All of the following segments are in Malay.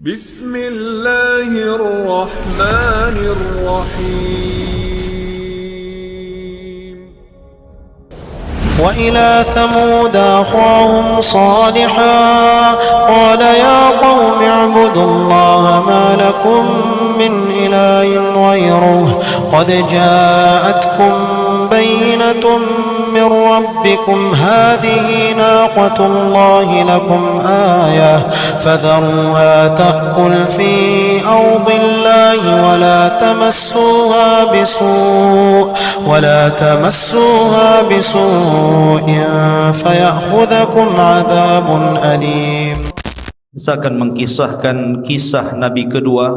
بسم الله الرحمن الرحيم وإلى ثمود أخاهم صالحا قال يا قوم اعبدوا الله ما لكم من إله غيره قد جاءتكم بينة من ربكم هذه ناقة الله لكم آية فذروها تأكل في أرض الله ولا تمسوها بسوء فيأخذكم عذاب أليم. Saya akan mengkisahkan kisah Nabi kedua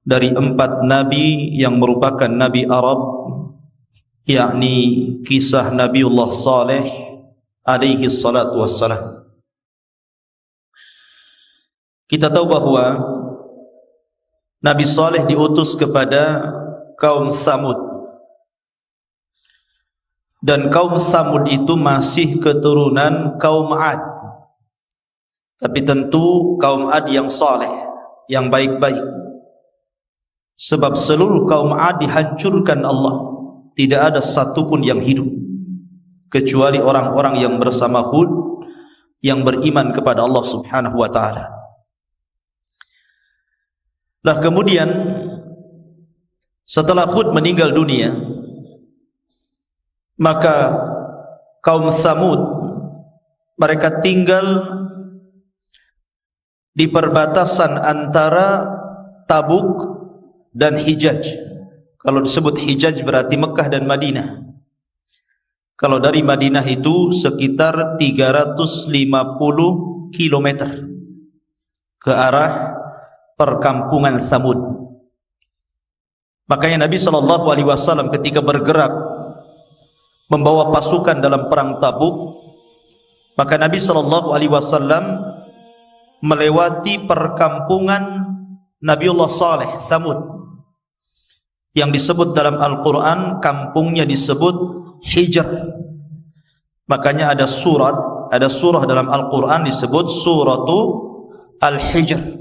dari 4 Nabi yang merupakan Nabi Arab, yakni kisah Nabiullah Saleh alaihi salatu wassalam. Kita tahu bahawa Nabi Saleh diutus kepada kaum Samud, dan kaum Samud itu masih keturunan kaum Ad, tapi tentu kaum Ad yang saleh, yang baik-baik. Sebab seluruh kaum Ad dihancurkan Allah, tidak ada satupun yang hidup kecuali orang-orang yang bersama Hud yang beriman kepada Allah Subhanahu wa taala. Lah kemudian setelah Hud meninggal dunia, maka kaum Samud mereka tinggal di perbatasan antara Tabuk dan Hijaz. Kalau disebut Hijaz berarti Mekah dan Madinah. Kalau dari Madinah itu sekitar 350 km ke arah perkampungan Samud. Makanya Nabi SAW ketika bergerak membawa pasukan dalam perang Tabuk, maka Nabi SAW melewati perkampungan Nabiullah Saleh, Samud, yang disebut dalam Al-Quran kampungnya disebut Hijr. Makanya ada surah dalam Al-Quran disebut suratu Al-Hijr.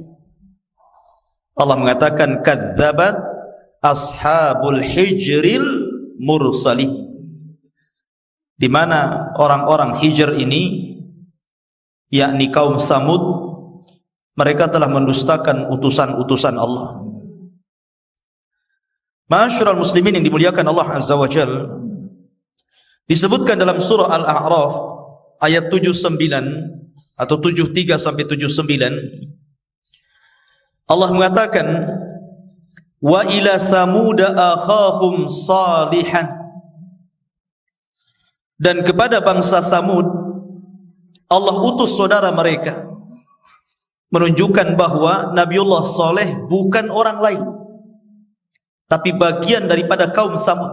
Allah mengatakan kadzabat ashabul hijril mursali, di mana orang-orang Hijr ini, yakni kaum Samud, mereka telah mendustakan utusan-utusan Allah. Ma'asyiral muslimin yang dimuliakan Allah Azza wa Jalla, disebutkan dalam surah Al-A'raf ayat 79 atau 73 sampai 79, Allah mengatakan wa ila samuda akhahum salihan, dan kepada bangsa Samud Allah utus saudara mereka, menunjukkan bahawa Nabiullah Saleh bukan orang lain tapi bagian daripada kaum Samud.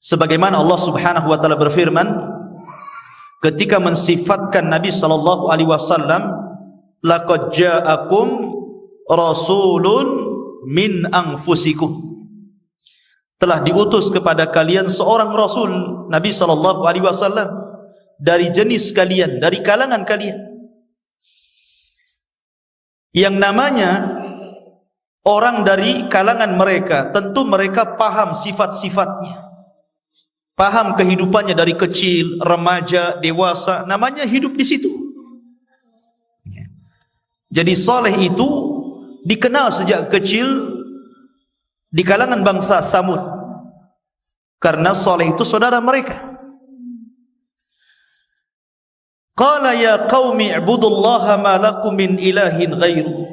Sebagaimana Allah Subhanahu wa taala berfirman ketika mensifatkan Nabi sallallahu alaihi wasallam, laqad ja'akum rasulun min anfusikum, telah diutus kepada kalian seorang rasul, Nabi sallallahu alaihi wasallam, dari jenis kalian, dari kalangan kalian, yang namanya orang dari kalangan mereka. Tentu mereka paham sifat-sifatnya, paham kehidupannya dari kecil, remaja, dewasa, namanya hidup di situ. Jadi Saleh itu dikenal sejak kecil di kalangan bangsa Samud, karena Saleh itu saudara mereka. Qala ya qaumi ibudullaha ma lakum min ilahin ghairu.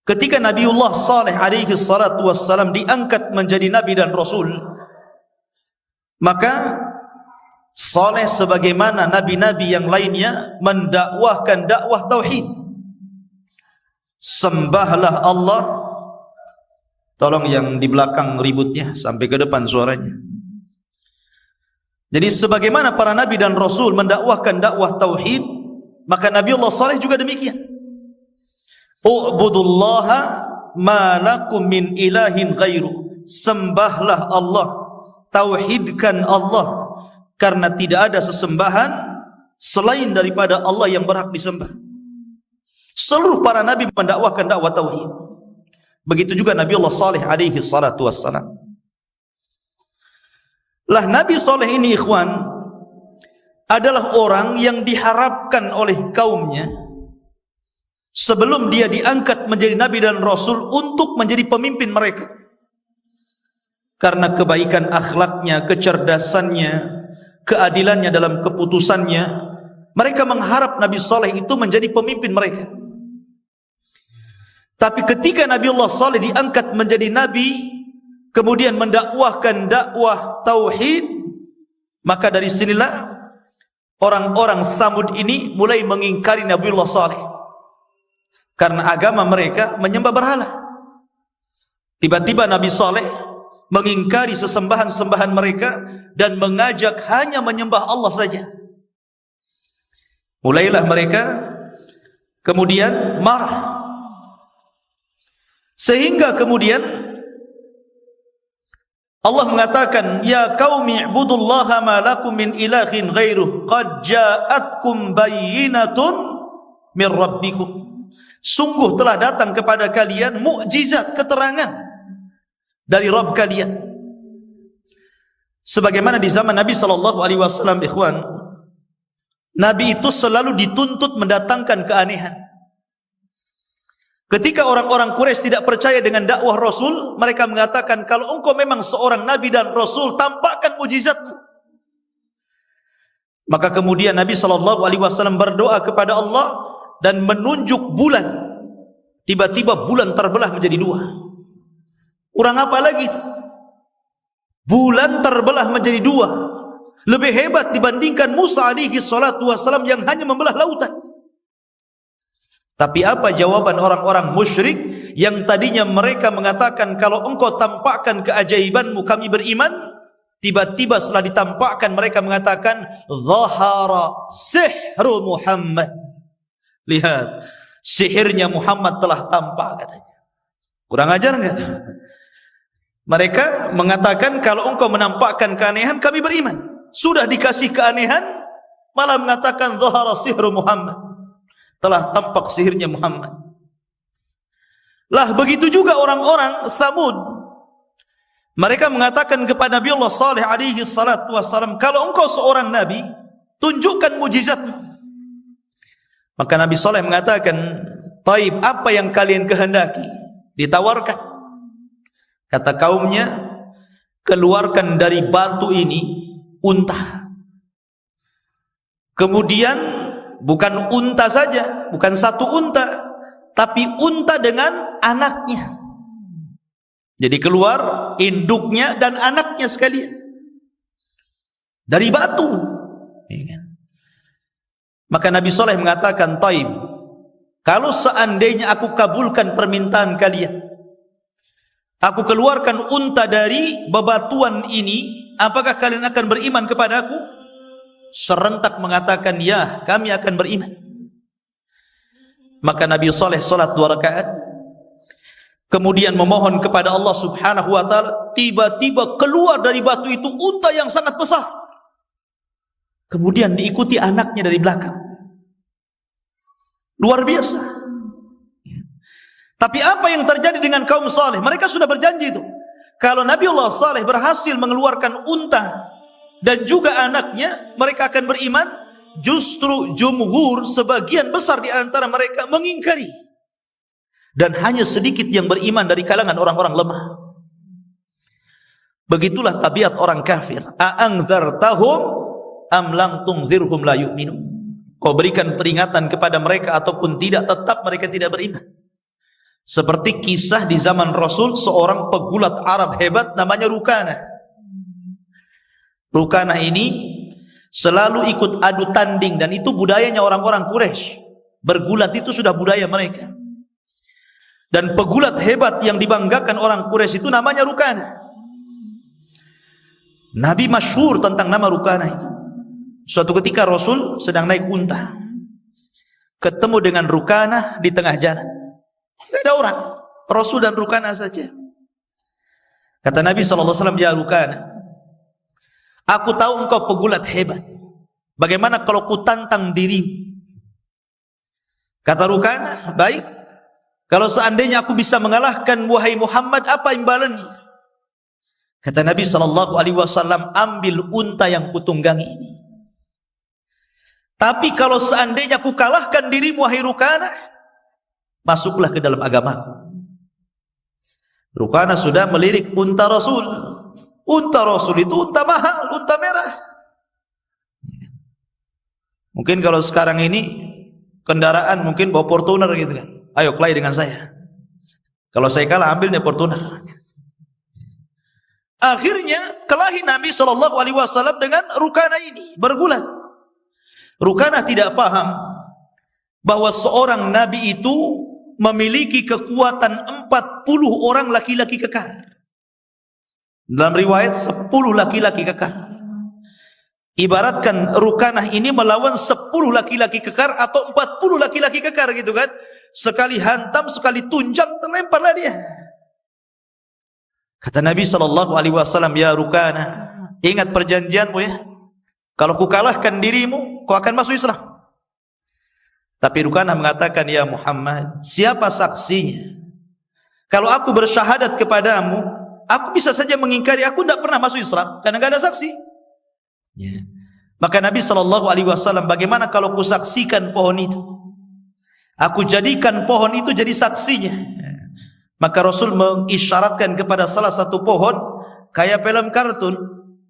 Ketika Nabiullah Saleh alaihi salatu wassalam diangkat menjadi nabi dan rasul, maka Saleh sebagaimana nabi-nabi yang lainnya mendakwahkan dakwah tauhid. Sembahlah Allah. Tolong yang di belakang ributnya sampai ke depan suaranya. Jadi sebagaimana para nabi dan rasul mendakwahkan dakwah tauhid, maka Nabiullah Saleh juga demikian. U'budullaha ma lakum min ilahin ghairu. Sembahlah Allah, tauhidkan Allah, karena tidak ada sesembahan selain daripada Allah yang berhak disembah. Seluruh para nabi mendakwahkan dakwah tauhid. Begitu juga Nabi Allah Saleh alaihi salatu wassalam. Lah Nabi Saleh ini ikhwan adalah orang yang diharapkan oleh kaumnya sebelum dia diangkat menjadi nabi dan rasul untuk menjadi pemimpin mereka. Karena kebaikan akhlaknya, kecerdasannya, keadilannya dalam keputusannya, mereka mengharap Nabi Saleh itu menjadi pemimpin mereka. Tapi ketika Nabi Allah Saleh diangkat menjadi nabi, kemudian mendakwahkan dakwah tauhid, maka dari sinilah orang-orang Tsamud ini mulai mengingkari Nabi Allah Saleh. Karena agama mereka menyembah berhala. Tiba-tiba Nabi Saleh mengingkari sesembahan-sembahan mereka dan mengajak hanya menyembah Allah saja. Mulailah mereka kemudian marah. Sehingga kemudian Allah mengatakan, ya qaumi ibudullaha ma lakum min ilahin ghairuh qad ja'atkum bayyinatun min rabbikum. Sungguh telah datang kepada kalian mukjizat, keterangan dari Rabb kalian. Sebagaimana di zaman Nabi SAW, ikhwan, Nabi itu selalu dituntut mendatangkan keanehan. Ketika orang-orang Quraisy tidak percaya dengan dakwah Rasul, mereka mengatakan, kalau engkau memang seorang Nabi dan Rasul, tampakkan mujizatmu. Maka kemudian Nabi SAW berdoa kepada Allah dan menunjuk bulan. Tiba-tiba bulan terbelah menjadi dua. Kurang apa lagi itu? Bulan terbelah menjadi dua. Lebih hebat dibandingkan Musa alaihi salatu wassalam yang hanya membelah lautan. Tapi apa jawaban orang-orang musyrik yang tadinya mereka mengatakan, kalau engkau tampakkan keajaibanmu kami beriman. Tiba-tiba setelah ditampakkan mereka mengatakan, zahara sihru Muhammad. Lihat, sihirnya Muhammad telah tampak katanya. Kurang ajar enggak? Mereka mengatakan, kalau engkau menampakkan keanehan kami beriman. Sudah dikasih keanehan malah mengatakan zahara sihru Muhammad. Telah tampak sihirnya Muhammad. Lah begitu juga orang-orang Tsamud. Mereka mengatakan kepada Nabi Allah Saleh alaihi salatu wassalam, kalau engkau seorang nabi, tunjukkan mujizatmu. Maka Nabi Saleh mengatakan, taib, apa yang kalian kehendaki? Ditawarkan. Kata kaumnya, keluarkan dari batu ini unta. Kemudian bukan unta saja, bukan satu unta, tapi unta dengan anaknya. Jadi keluar induknya dan anaknya sekalian dari batu. Maka Nabi Saleh mengatakan, taib, kalau seandainya aku kabulkan permintaan kalian, aku keluarkan unta dari bebatuan ini, apakah kalian akan beriman kepada aku? Serentak mengatakan, ya, kami akan beriman. Maka Nabi Saleh salat 2 rakaat, kemudian memohon kepada Allah Subhanahu wa ta'ala. Tiba-tiba keluar dari batu itu unta yang sangat besar, kemudian diikuti anaknya dari belakang. Luar biasa. Tapi apa yang terjadi dengan kaum Saleh? Mereka sudah berjanji itu, kalau Nabi Allah Saleh berhasil mengeluarkan unta dan juga anaknya, mereka akan beriman. Justru jumhur, sebagian besar di antara mereka mengingkari. Dan hanya sedikit yang beriman dari kalangan orang-orang lemah. Begitulah tabiat orang kafir. A'angzartahum am lam tunzirhum la yu'minun. Kau berikan peringatan kepada mereka ataupun tidak, tetap mereka tidak beriman. Seperti kisah di zaman Rasul, seorang pegulat Arab hebat namanya Rukanah. Rukanah ini selalu ikut adu tanding, dan itu budayanya orang-orang Quraisy. Bergulat itu sudah budaya mereka. Dan pegulat hebat yang dibanggakan orang Quraisy itu namanya Rukanah. Nabi masyhur tentang nama Rukanah itu. Suatu ketika Rasul sedang naik unta, ketemu dengan Rukanah di tengah jalan. Tidak ada orang, Rasul dan Rukanah saja. Kata Nabi SAW, ya Rukanah, aku tahu engkau pegulat hebat. Bagaimana kalau ku tantang dirimu? Kata Rukanah, baik. Kalau seandainya aku bisa mengalahkan wahai Muhammad, apa imbalannya? Kata Nabi SAW, ambil unta yang kutunggangi ini. Tapi kalau seandainya aku kalahkan dirimu wahai Rukanah, masuklah ke dalam agamaku. Rukanah sudah melirik unta Rasul. Unta Rasul itu unta mahal, unta merah. Mungkin kalau sekarang ini kendaraan mungkin bawa Fortuner gitu kan. Ayo kelahi dengan saya. Kalau saya kalah ambilnya Fortuner. Akhirnya kelahi Nabi SAW dengan Rukanah ini bergulat. Rukanah tidak paham bahwa seorang Nabi itu memiliki kekuatan 40 orang laki-laki kekar. Dalam riwayat 10 laki-laki kekar. Ibaratkan Rukanah ini melawan 10 laki-laki kekar atau 40 laki-laki kekar gitu kan. Sekali hantam, sekali tunjang, terlemparlah dia. Kata Nabi SAW, ya Rukanah, ingat perjanjianmu ya. Kalau ku kalahkan dirimu, kau akan masuk Islam. Tapi Rukanah mengatakan, ya Muhammad, siapa saksinya? Kalau aku bersyahadat kepadamu, aku bisa saja mengingkari, aku tidak pernah masuk Islam karena tidak ada saksi. Ya. Maka Nabi SAW, bagaimana kalau ku saksikan pohon itu? Aku jadikan pohon itu jadi saksinya. Maka Rasul mengisyaratkan kepada salah satu pohon, kayak film kartun,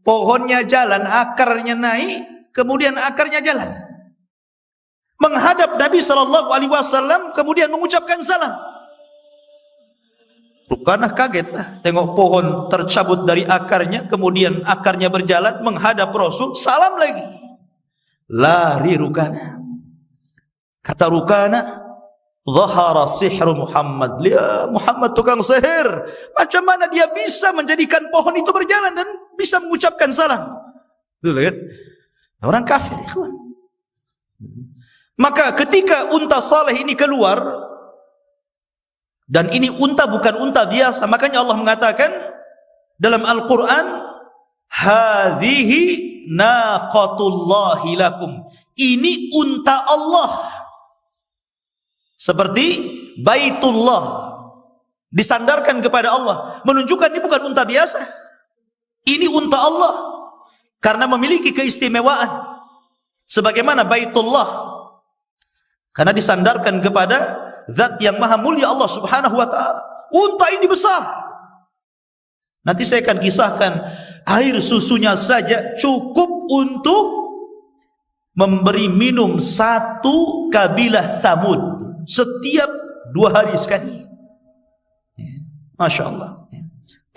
pohonnya jalan, akarnya naik, kemudian akarnya jalan. Menghadap Nabi SAW, kemudian mengucapkan salam. Rukanah kaget lah, tengok pohon tercabut dari akarnya, kemudian akarnya berjalan menghadap Rasul, salam lagi. Lari Rukanah. Kata Rukanah, zahara sihru Muhammad. Dia Muhammad tukang sihir. Macam mana dia bisa menjadikan pohon itu berjalan dan bisa mengucapkan salam? Betul kan? Orang kafir, ikhwan. Maka ketika unta Saleh ini keluar, dan ini unta bukan unta biasa, makanya Allah mengatakan dalam Al-Quran, hadhihi naqatullahi lakum. Ini unta Allah. Seperti Baitullah disandarkan kepada Allah, menunjukkan ini bukan unta biasa. Ini unta Allah karena memiliki keistimewaan sebagaimana Baitullah, karena disandarkan kepada zat yang maha mulia Allah subhanahu wa ta'ala. Unta ini besar. Nanti saya akan kisahkan, air susunya saja cukup untuk memberi minum satu kabilah Thamud setiap 2 hari sekali. Masya Allah.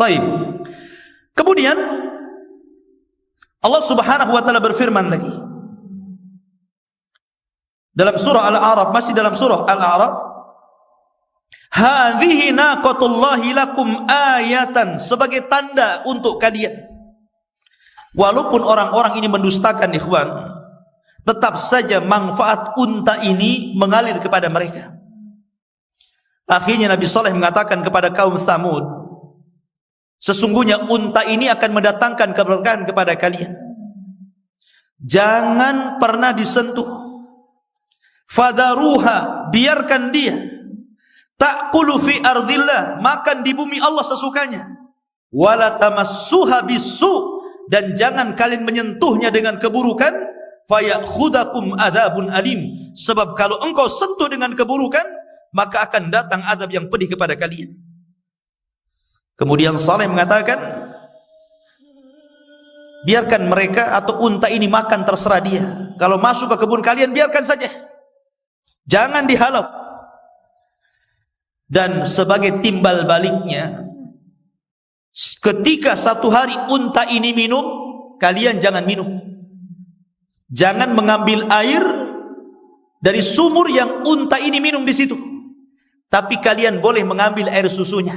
Taib. Kemudian Allah subhanahu wa ta'ala berfirman lagi dalam surah Al-A'raf, masih dalam surah Al-A'raf, hadhihi naqatullahi lakum ayatan, sebagai tanda untuk kalian. Walaupun orang-orang ini mendustakan, ikhwan, tetap saja manfaat unta ini mengalir kepada mereka. Akhirnya Nabi Saleh mengatakan kepada kaum Tsamud, sesungguhnya unta ini akan mendatangkan keberkahan kepada kalian. Jangan pernah disentuh. Fadaruha, biarkan dia. Ta'kulu fi ardillah, makan di bumi Allah sesukanya. Wala tamassuha bisu, dan jangan kalian menyentuhnya dengan keburukan. Fayakhudhakum adzabun alim, sebab kalau engkau sentuh dengan keburukan, maka akan datang azab yang pedih kepada kalian. Kemudian Saleh mengatakan, biarkan mereka atau unta ini makan, terserah dia. Kalau masuk ke kebun kalian, biarkan saja, jangan dihalau. Dan sebagai timbal baliknya, ketika satu hari unta ini minum, kalian jangan minum. Jangan mengambil air dari sumur yang unta ini minum di situ. Tapi kalian boleh mengambil air susunya.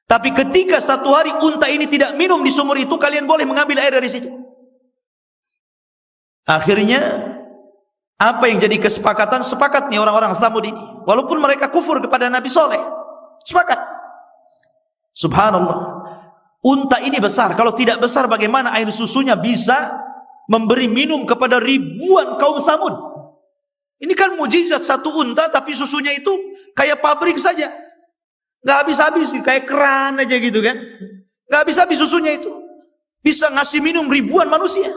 Tapi ketika satu hari unta ini tidak minum di sumur itu, kalian boleh mengambil air dari situ. Akhirnya apa yang jadi kesepakatan? Sepakat nih orang-orang Tsamud ini, walaupun mereka kufur kepada Nabi Saleh, sepakat. Subhanallah, unta ini besar. Kalau tidak besar, bagaimana air susunya bisa memberi minum kepada ribuan kaum Samud. Ini kan mujizat satu unta, tapi susunya itu kayak pabrik saja. Nggak habis-habis, kayak keran aja gitu kan. Nggak habis-habis susunya itu. Bisa ngasih minum ribuan manusia.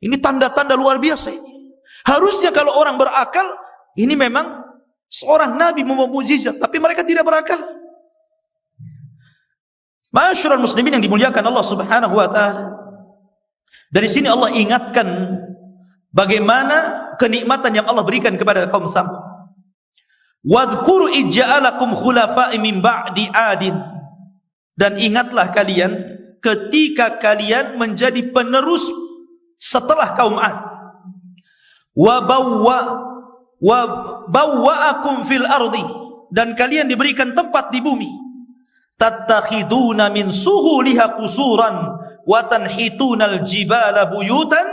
Ini tanda-tanda luar biasa ini. Harusnya kalau orang berakal, ini memang seorang nabi membawa mujizat, tapi mereka tidak berakal. Ma'asyiral muslimin yang dimuliakan Allah Subhanahu wa taala. Dari sini Allah ingatkan bagaimana kenikmatan yang Allah berikan kepada kaum Samud. Wadhkuru ij'alakum khulafa'i min ba'di 'adin. Dan ingatlah kalian ketika kalian menjadi penerus setelah kaum 'Ad. Wa bawwa'akum fil ardi, dan kalian diberikan tempat di bumi. Tattakhiduna min suhuliha qusuran wa tanhitunal jibala buyutan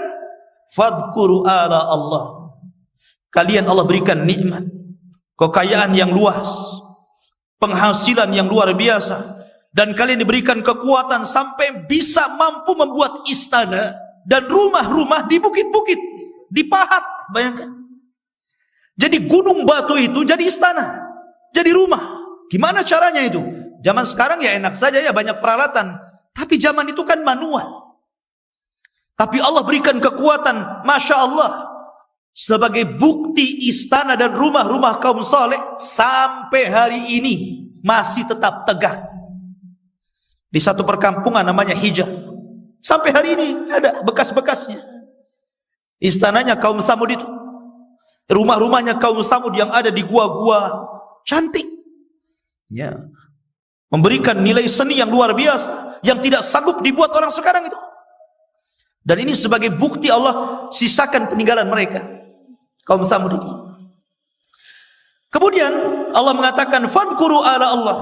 fadhkuru ala Allah. Kalian Allah berikan nikmat, kekayaan yang luas, penghasilan yang luar biasa, dan kalian diberikan kekuatan sampai bisa mampu membuat istana dan rumah-rumah di bukit-bukit, dipahat. Bayangkan, jadi gunung batu itu jadi istana, jadi rumah. Gimana caranya itu? Zaman sekarang ya enak saja ya, banyak peralatan. Tapi zaman itu kan manual. Tapi Allah berikan kekuatan, Masya Allah, sebagai bukti istana dan rumah-rumah kaum saleh sampai hari ini masih tetap tegak. Di satu perkampungan namanya Hijr, sampai hari ini ada bekas-bekasnya. Istananya kaum Samud itu, rumah-rumahnya kaum Samud yang ada di gua-gua cantik, ya, memberikan nilai seni yang luar biasa yang tidak sanggup dibuat orang sekarang itu. Dan ini sebagai bukti Allah sisakan peninggalan mereka, kaum Samud ini. Kemudian Allah mengatakan fadhkuru ala Allah,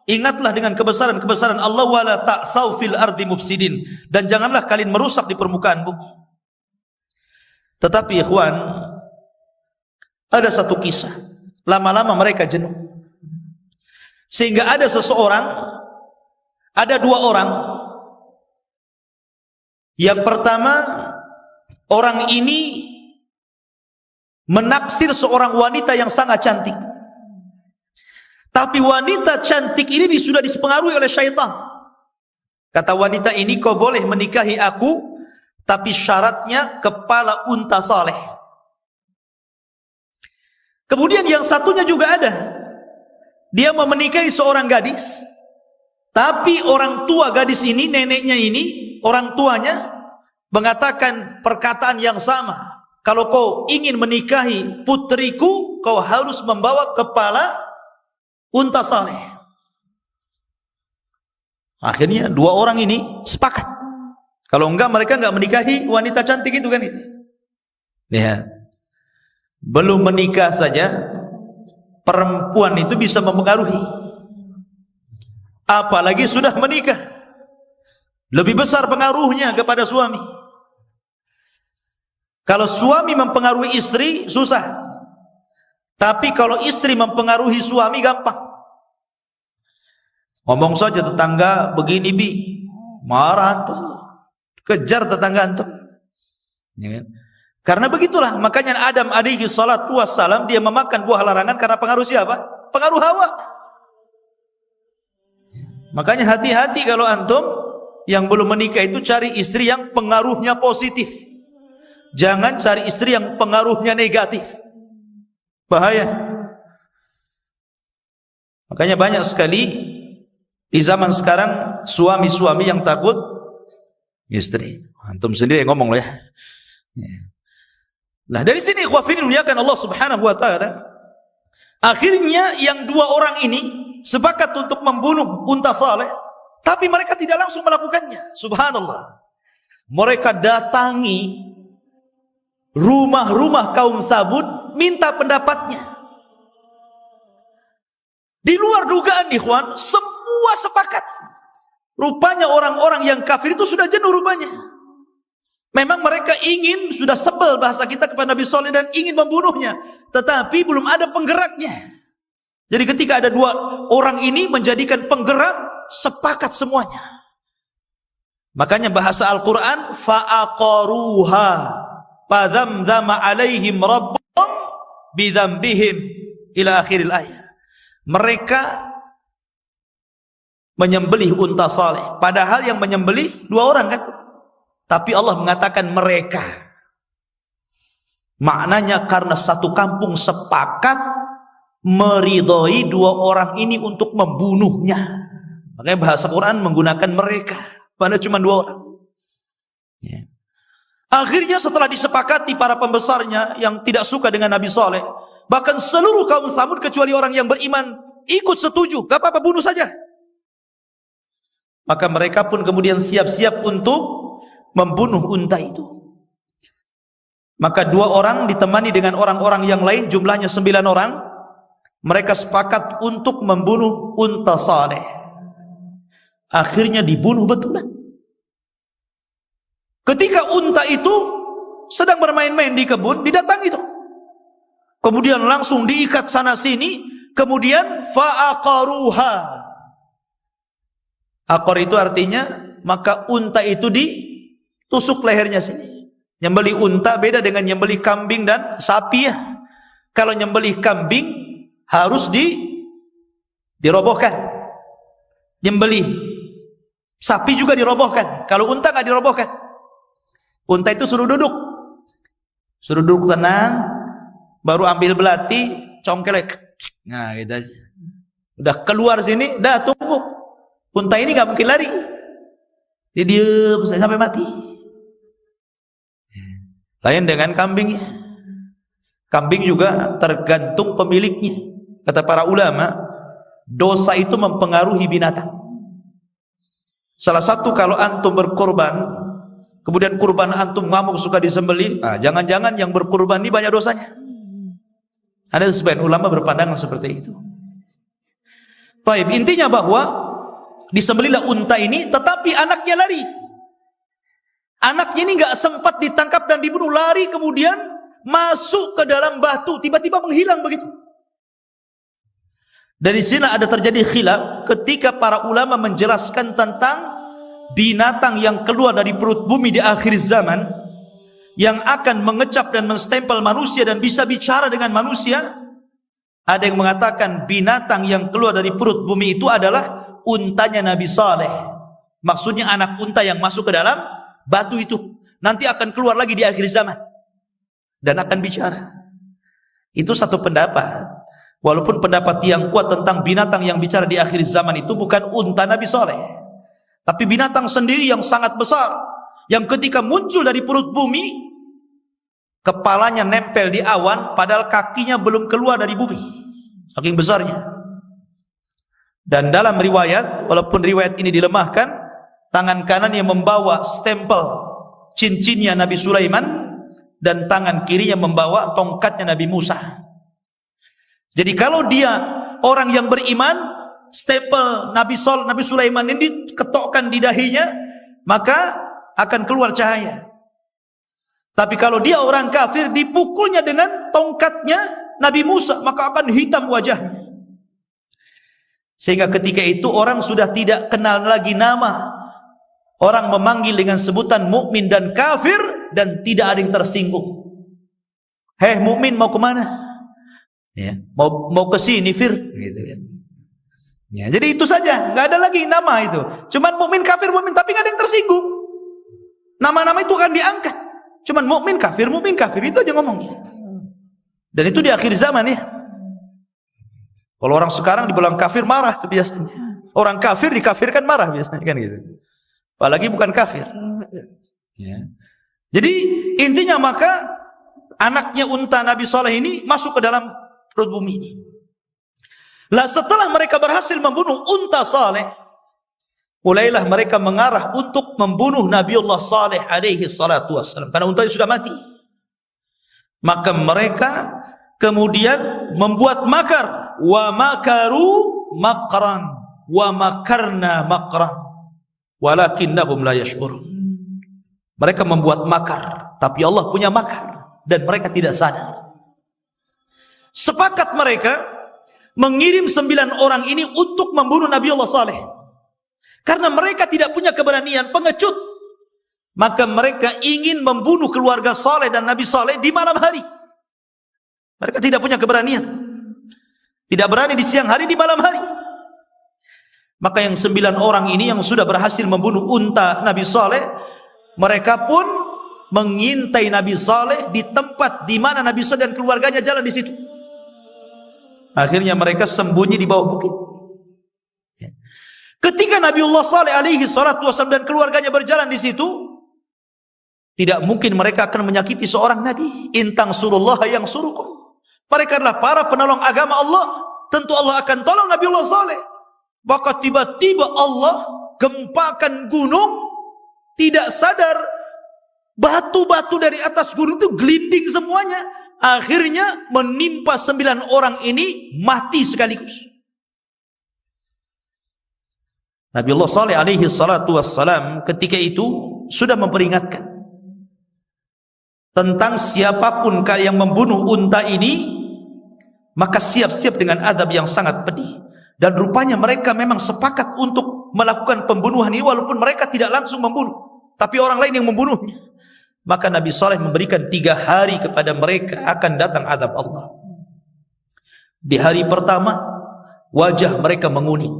ingatlah dengan kebesaran-kebesaran Allah, wala ta'tsaw fil ardi mufsidin, dan janganlah kalian merusak di permukaan bumi. Tetapi ikhwan, ada satu kisah, lama-lama mereka jenuh, sehingga ada seseorang, ada dua orang. Yang pertama, orang ini menaksir seorang wanita yang sangat cantik. Tapi wanita cantik ini sudah dipengaruhi oleh syaitan. Kata wanita ini, kau boleh menikahi aku, tapi syaratnya kepala unta saleh. Kemudian yang satunya juga ada. Dia mau menikahi seorang gadis, tapi orang tua gadis ini, neneknya ini, orang tuanya mengatakan perkataan yang sama. Kalau kau ingin menikahi putriku, kau harus membawa kepala unta saleh. Akhirnya dua orang ini sepakat. Kalau enggak, mereka enggak menikahi wanita cantik itu kan itu. Lihat, belum menikah saja perempuan itu bisa mempengaruhi, apalagi sudah menikah. Lebih besar pengaruhnya kepada suami. Kalau suami mempengaruhi istri susah, tapi kalau istri mempengaruhi suami gampang. Ngomong saja tetangga begini bi, marah antum, kejar tetangga antum, ya kan? Karena begitulah, makanya Adam alaihi salatu wassalam dia memakan buah larangan karena pengaruh siapa? Pengaruh Hawa. Makanya hati-hati kalau antum yang belum menikah itu cari istri yang pengaruhnya positif. Jangan cari istri yang pengaruhnya negatif. Bahaya. Makanya banyak sekali di zaman sekarang suami-suami yang takut istri. Antum sendiri yang ngomong loh ya. Nah, dari sini ikhwafidin muliakan Allah Subhanahu wa taala. Akhirnya yang dua orang ini sepakat untuk membunuh unta saleh, tapi mereka tidak langsung melakukannya. Subhanallah. Mereka datangi rumah-rumah kaum Samud minta pendapatnya. Di luar dugaan ikhwan, semua sepakat. Rupanya orang-orang yang kafir itu sudah jenuh rupanya. Memang mereka ingin, sudah sebel bahasa kita kepada Nabi Saleh dan ingin membunuhnya, tetapi belum ada penggeraknya. Jadi ketika ada dua orang ini menjadikan penggerak, sepakat semuanya. Makanya bahasa Al-Quran, fa'aqaruha fadzamzama alaihim rabbuhum bidzambihim ila akhiril ayat. Mereka menyembelih unta saleh, padahal yang menyembelih 2 orang kan, tapi Allah mengatakan mereka. Maknanya karena satu kampung sepakat meridhoi 2 orang ini untuk membunuhnya. Makanya bahasa Quran menggunakan mereka, padahal cuma 2 orang. Ya. Akhirnya setelah disepakati para pembesarnya yang tidak suka dengan Nabi Saleh, bahkan seluruh kaum Tsamud kecuali orang yang beriman ikut setuju, gak apa-apa, bunuh saja. Maka mereka pun kemudian siap-siap untuk membunuh unta itu. Maka 2 orang ditemani dengan orang-orang yang lain, jumlahnya 9 orang. Mereka sepakat untuk membunuh unta saleh. Akhirnya dibunuh betulan. Ketika unta itu sedang bermain-main di kebun, didatangi itu. Kemudian langsung diikat sana sini, kemudian fa'aqaruha. Aqar itu artinya, maka unta itu ditusuk lehernya sini. Nyembelih unta beda dengan nyembelih kambing dan sapi ya. Kalau nyembelih kambing harus dirobohkan. Nyembelih sapi juga dirobohkan. Kalau unta nggak dirobohkan. Unta itu suruh duduk tenang, baru ambil belati, congkelek. Nah, gitu aja. Udah keluar sini, dah tunggu. Unta ini nggak mungkin lari. Dia diam sampai mati. Lain dengan kambingnya. Kambing juga tergantung pemiliknya. Kata para ulama, dosa itu mempengaruhi binatang. Salah satu, kalau antum berkorban, kemudian kurban antum ngamuk suka disembelih, jangan-jangan yang berkurban ini banyak dosanya. Ada sebagian ulama berpandangan seperti itu. Taib, intinya bahwa disembelihlah unta ini, tetapi anaknya lari. Anaknya ini nggak sempat ditangkap dan dibunuh, lari kemudian masuk ke dalam batu, tiba-tiba menghilang begitu. Dari sini ada terjadi khilaf ketika para ulama menjelaskan tentang binatang yang keluar dari perut bumi di akhir zaman, yang akan mengecap dan menstempel manusia dan bisa bicara dengan manusia. Ada yang mengatakan binatang yang keluar dari perut bumi itu adalah untanya Nabi Saleh. Maksudnya anak unta yang masuk ke dalam batu itu nanti akan keluar lagi di akhir zaman dan akan bicara. Itu satu pendapat. Walaupun pendapat yang kuat tentang binatang yang bicara di akhir zaman itu bukan unta Nabi Saleh, tapi binatang sendiri yang sangat besar, yang ketika muncul dari perut bumi, kepalanya nempel di awan, padahal kakinya belum keluar dari bumi, saking besarnya. Dan dalam riwayat, walaupun riwayat ini dilemahkan, tangan kanan yang membawa stempel cincinnya Nabi Sulaiman, dan tangan kirinya membawa tongkatnya Nabi Musa. Jadi kalau dia orang yang beriman, stempel Nabi Sulaiman ini diketokkan di dahinya, maka akan keluar cahaya. Tapi kalau dia orang kafir, dipukulnya dengan tongkatnya Nabi Musa, maka akan hitam wajahnya. Sehingga ketika itu orang sudah tidak kenal lagi nama. Orang memanggil dengan sebutan mukmin dan kafir, dan tidak ada yang tersinggung. Hei mukmin, mau kemana? Ya, mau ke sini Fir, gitu kan. Ya, jadi itu saja, nggak ada lagi nama itu. Cuman mukmin kafir mukmin, tapi nggak ada yang tersinggung. Nama-nama itu akan diangkat. Cuman mukmin kafir itu aja ngomongnya. Dan itu di akhir zaman ya. Kalau orang sekarang dibilang kafir marah tuh biasanya. Orang kafir dikafirkan marah biasanya kan gitu. Apalagi bukan kafir. Ya. Jadi intinya maka anaknya unta Nabi Saleh ini masuk ke dalam perut bumi ini. Lah setelah mereka berhasil membunuh unta Saleh, mulailah mereka mengarah untuk membunuh Nabiullah Saleh alaihi salatu wassalam, karena unta sudah mati. Maka mereka kemudian membuat makar, wa makaru makran wa makarna makran walakinnahum la yash'urun. Mereka membuat makar, tapi Allah punya makar dan mereka tidak sadar. Sepakat mereka mengirim 9 orang ini untuk membunuh Nabiullah Saleh. Karena mereka tidak punya keberanian, pengecut. Maka mereka ingin membunuh keluarga Saleh dan Nabi Saleh di malam hari. Mereka tidak punya keberanian. Tidak berani di siang hari, di malam hari. Maka yang 9 orang ini yang sudah berhasil membunuh unta Nabi Saleh, mereka pun mengintai Nabi Saleh di tempat di mana Nabi Saleh dan keluarganya jalan di situ. Akhirnya mereka sembunyi di bawah bukit. Ketika Nabiullah Saleh alaihi salatu wasallam dan keluarganya berjalan di situ, tidak mungkin mereka akan menyakiti seorang nabi. Intang surullah yang surukum. Mereka adalah para penolong agama Allah. Tentu Allah akan tolong Nabiullah Saleh. Maka tiba-tiba Allah gempakan gunung, tidak sadar batu-batu dari atas gunung itu gelinding semuanya. Akhirnya menimpa 9 orang ini mati sekaligus. Nabiullah Saleh alaihi salatu wassalam ketika itu sudah memperingatkan tentang siapapun yang membunuh unta ini, maka siap-siap dengan adab yang sangat pedih. Dan rupanya mereka memang sepakat untuk melakukan pembunuhan ini, walaupun mereka tidak langsung membunuh, tapi orang lain yang membunuhnya. Maka Nabi Saleh memberikan 3 hari kepada mereka akan datang adab Allah. Di hari pertama wajah mereka menguning.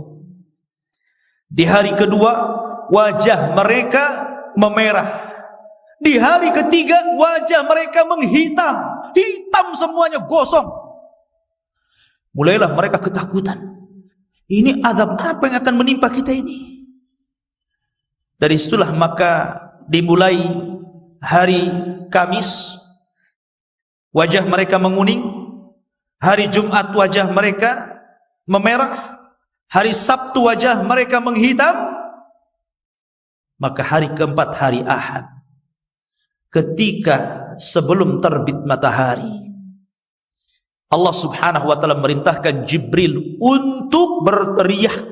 Di hari kedua wajah mereka memerah. Di hari ketiga wajah mereka menghitam, hitam semuanya, gosong. Mulailah mereka ketakutan. Ini azab apa yang akan menimpa kita ini? Dari situlah maka dimulai hari Kamis, wajah mereka menguning. Hari Jumat wajah mereka memerah. Hari Sabtu wajah mereka menghitam. Maka hari keempat, hari Ahad, ketika sebelum terbit matahari, Allah subhanahu wa ta'ala merintahkan Jibril untuk berteriak.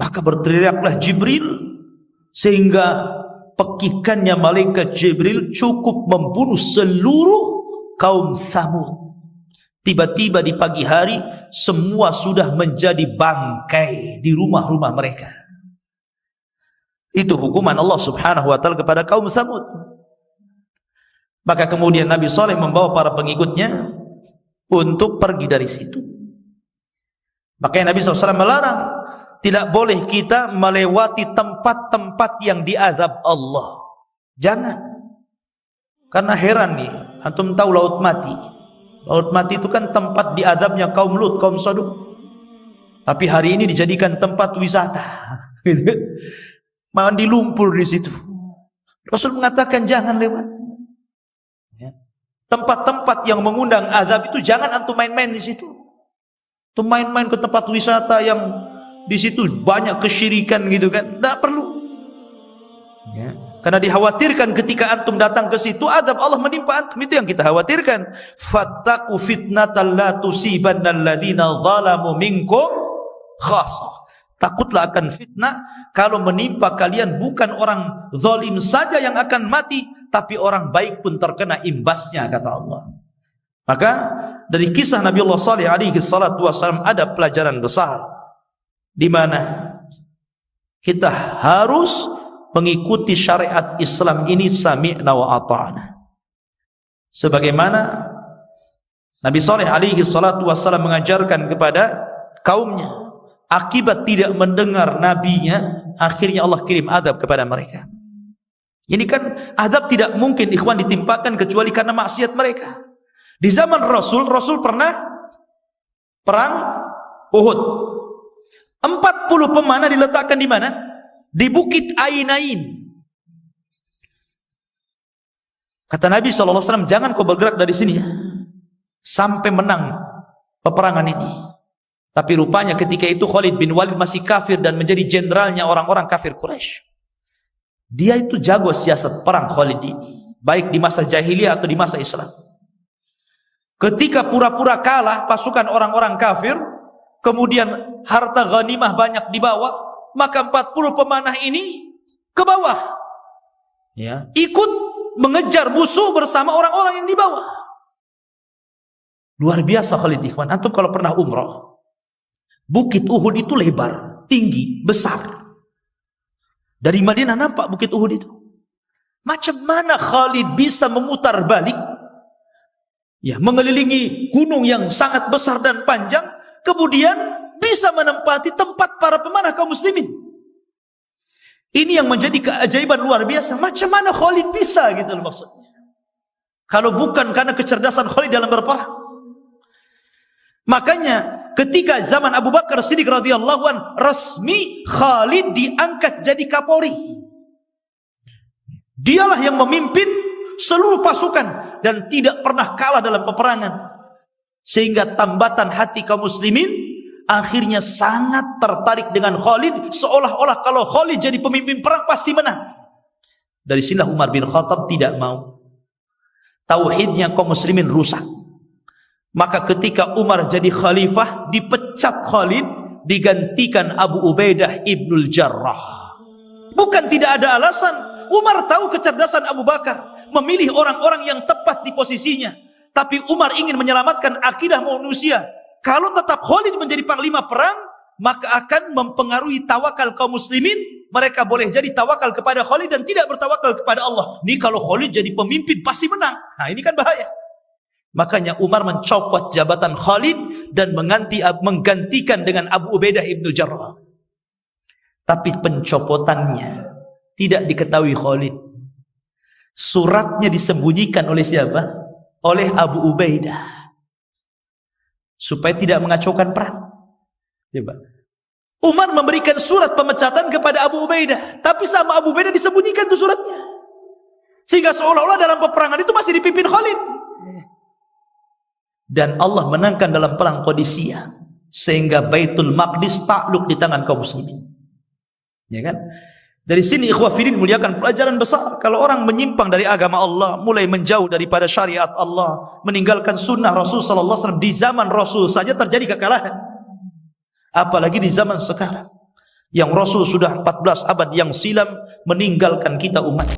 Maka berteriaklah Jibril, sehingga pekikannya malaikat Jibril cukup membunuh seluruh kaum Samud. Tiba-tiba di pagi hari semua sudah menjadi bangkai di rumah-rumah mereka. Itu hukuman Allah subhanahu wa ta'ala kepada kaum Samud. Maka kemudian Nabi Saleh membawa para pengikutnya untuk pergi dari situ. Makanya Nabi SAW melarang, tidak boleh kita melewati tempat-tempat yang diazab Allah. Jangan. Karena heran nih, antum tahu Laut Mati. Laut Mati itu kan tempat diazabnya kaum Lut, kaum Sodom. Tapi hari ini dijadikan tempat wisata. Mandi lumpur di situ. Rasul mengatakan jangan lewat. Tempat-tempat yang mengundang azab itu jangan antum main-main di situ. Antum main-main ke tempat wisata yang di situ banyak kesyirikan gitu kan, tidak perlu. Ya. Karena dikhawatirkan ketika antum datang ke situ azab Allah menimpa antum, itu yang kita khawatirkan. Fattaqu fitnatan la tusibanna alladziina zalamu minkum khassah. Takutlah akan fitnah kalau menimpa kalian bukan orang zalim saja yang akan mati, tapi orang baik pun terkena imbasnya, kata Allah. Maka dari kisah Nabiullah Saleh alaihi salatu wasallam ada pelajaran besar, di mana kita harus mengikuti syariat Islam ini sami'na wa ata'na. Sebagaimana Nabi Saleh alaihi salatu wasallam mengajarkan kepada kaumnya, akibat tidak mendengar nabinya, akhirnya Allah kirim azab kepada mereka. Ini kan azab tidak mungkin ikhwan ditimpakan kecuali karena maksiat mereka. Di zaman Rasul pernah perang Uhud. 40 pemanah diletakkan di mana? Di Bukit Ainain. Kata Nabi SAW, jangan kau bergerak dari sini sampai menang peperangan ini. Tapi rupanya ketika itu Khalid bin Walid masih kafir dan menjadi jenderalnya orang-orang kafir Quraisy. Dia itu jago siasat perang Khalid ini, baik di masa jahiliyah atau di masa Islam. Ketika pura-pura kalah pasukan orang-orang kafir, kemudian harta ghanimah banyak dibawa, maka 40 pemanah ini ke bawah, ya, ikut mengejar musuh bersama orang-orang yang di bawah. Luar biasa Khalid ikhwan. Antum kalau pernah umrah, Bukit Uhud itu lebar, tinggi, besar. Dari Madinah nampak Bukit Uhud itu. Macam mana Khalid bisa memutar balik, ya, mengelilingi gunung yang sangat besar dan panjang, kemudian bisa menempati tempat para pemanah kaum muslimin. Ini yang menjadi keajaiban luar biasa. Macam mana Khalid bisa, gitu loh maksudnya. Kalau bukan karena kecerdasan Khalid dalam berperang. Makanya ketika zaman Abu Bakar Siddiq radhiyallahu an, resmi Khalid diangkat jadi Kapolri. Dialah yang memimpin seluruh pasukan dan tidak pernah kalah dalam peperangan. Sehingga tambatan hati kaum muslimin akhirnya sangat tertarik dengan Khalid, seolah-olah kalau Khalid jadi pemimpin perang pasti menang. Dari sinilah Umar bin Khattab tidak mau. Tauhidnya kaum muslimin rusak. Maka ketika Umar jadi khalifah, dipecat Khalid, digantikan Abu Ubaidah ibnul Jarrah. Bukan tidak ada alasan. Umar tahu kecerdasan Abu Bakar, memilih orang-orang yang tepat di posisinya. Tapi Umar ingin menyelamatkan akidah manusia. Kalau tetap Khalid menjadi panglima perang, maka akan mempengaruhi tawakal kaum muslimin. Mereka boleh jadi tawakal kepada Khalid dan tidak bertawakal kepada Allah. Ini kalau Khalid jadi pemimpin pasti menang. Nah, ini kan bahaya. Makanya Umar mencopot jabatan Khalid dan menggantikan dengan Abu Ubaidah ibnul Jarrah. Tapi pencopotannya tidak diketahui Khalid. Suratnya disembunyikan oleh siapa? Oleh Abu Ubaidah. Supaya tidak mengacaukan perang. Coba. Umar memberikan surat pemecatan kepada Abu Ubaidah, tapi sama Abu Ubaidah disembunyikan tuh suratnya. Sehingga seolah-olah dalam peperangan itu masih dipimpin Khalid. Dan Allah menangkan dalam perang Qadisiyah, sehingga Baitul Maqdis takluk di tangan kaum muslimin. Ya kan? Dari sini ikhwah fillah muliakan pelajaran besar. Kalau orang menyimpang dari agama Allah, mulai menjauh daripada syariat Allah, meninggalkan sunnah Rasul sallallahu alaihi wasallam, di zaman Rasul saja terjadi kekalahan. Apalagi di zaman sekarang yang Rasul sudah 14 abad yang silam meninggalkan kita umat.